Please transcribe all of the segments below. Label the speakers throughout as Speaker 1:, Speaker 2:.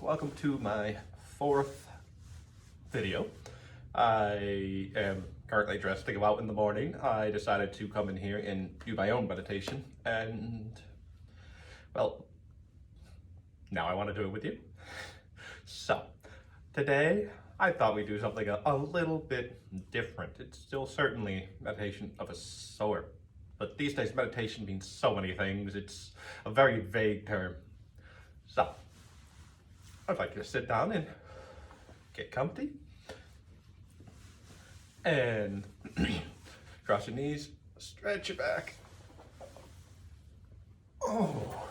Speaker 1: welcome to my fourth video. I am currently dressed to go out in the morning. I decided to come in here and do my own meditation, and well, now I want to do it with you. So, today I thought we'd do something a little bit different. It's still certainly meditation of a sort, but these days meditation means so many things. It's a very vague term. So, I'd like you to sit down and get comfy and cross your knees, stretch your back. Oh.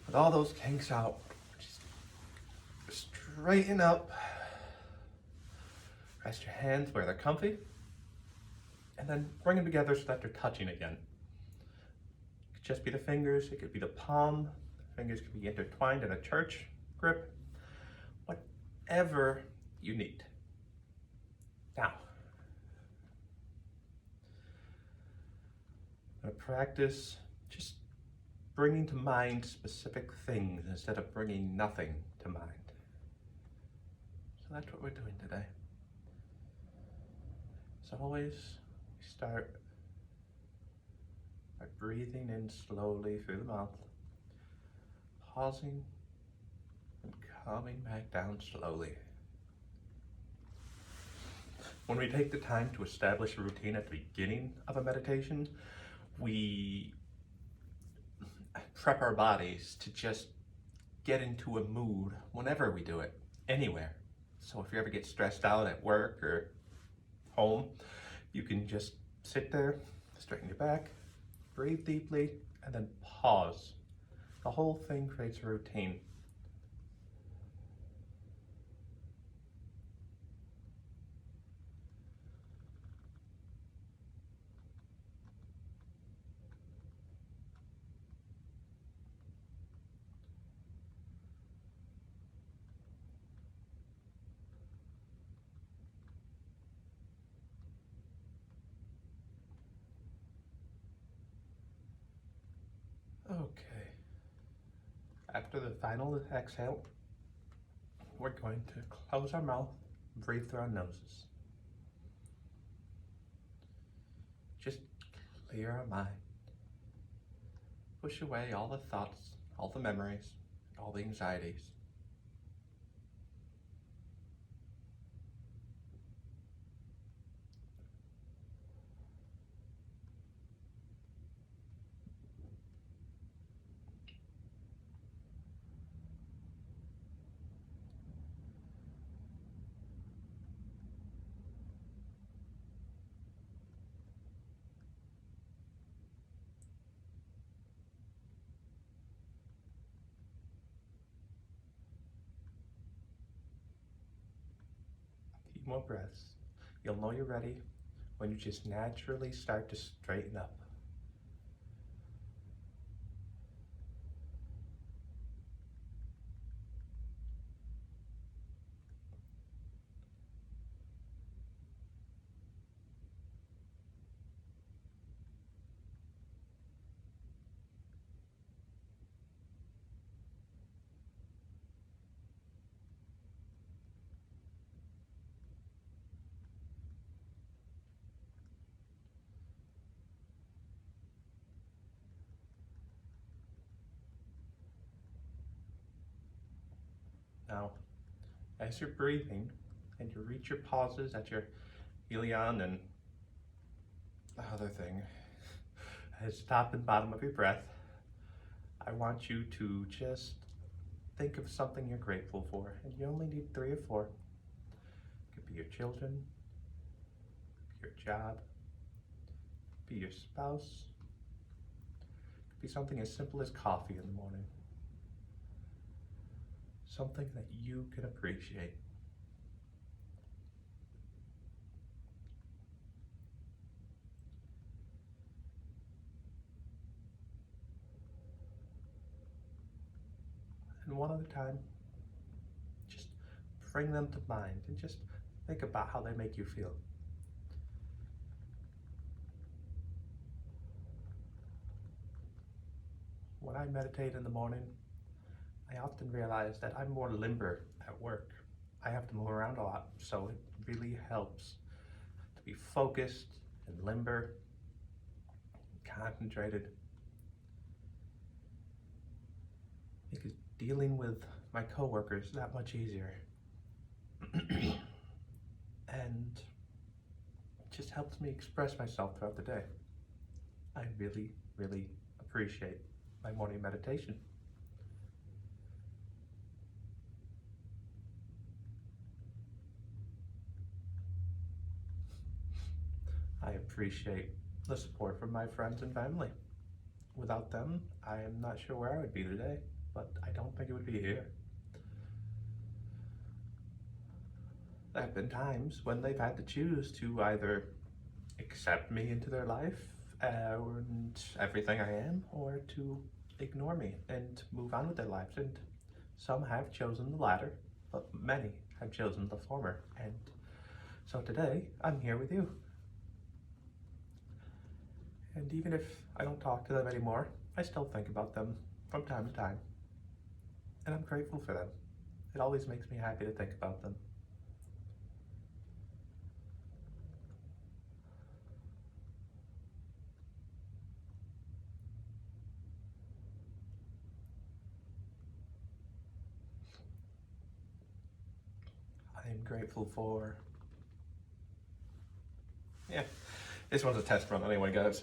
Speaker 1: With all those kinks out, just straighten up. Rest your hands where they're comfy, and then bring them together so that they're touching again. It could just be the fingers, it could be the palm. The fingers could be intertwined in a church grip. Whatever you need. Now, I'm going to practice just bringing to mind specific things instead of bringing nothing to mind. So that's what we're doing today. As always, we start by breathing in slowly through the mouth, pausing and coming back down slowly. When we take the time to establish a routine at the beginning of a meditation, we prep our bodies to just get into a mood whenever we do it, anywhere. So if you ever get stressed out at work or home, you can just sit there, straighten your back, breathe deeply, and then pause. The whole thing creates a routine. Okay. After the final exhale, we're going to close our mouth and breathe through our noses. Just clear our mind. Push away all the thoughts, all the memories, all the anxieties. More breaths. You'll know you're ready when you just naturally start to straighten up. Now, as you're breathing and you reach your pauses at your Helion and the other thing, as top and bottom of your breath, I want you to just think of something you're grateful for. And you only need 3 or 4. It could be your children, your job, it could be your spouse, it could be something as simple as coffee in the morning. Something that you can appreciate. And one at a time, just bring them to mind and just think about how they make you feel. when I meditate in the morning, I often realize that I'm more limber at work. I have to move around a lot, so it really helps to be focused and limber, concentrated. Because dealing with my coworkers is that much easier. And it just helps me express myself throughout the day. I really, really appreciate my morning meditation. I appreciate the support from my friends and family. Without them, I am not sure where I would be today, but I don't think it would be here. There have been times when they've had to choose to either accept me into their life and everything I am, or to ignore me and move on with their lives. And some have chosen the latter, but many have chosen the former. And so today, I'm here with you. And even if I don't talk to them anymore, I still think about them from time to time. And I'm grateful for them. It always makes me happy to think about them. I am grateful for... Yeah, this one's a test run anyway, guys.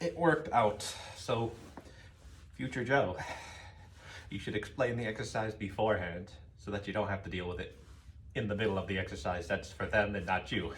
Speaker 1: It worked out, so future Joe, you should explain the exercise beforehand so that you don't have to deal with it in the middle of the exercise. That's for them and not you.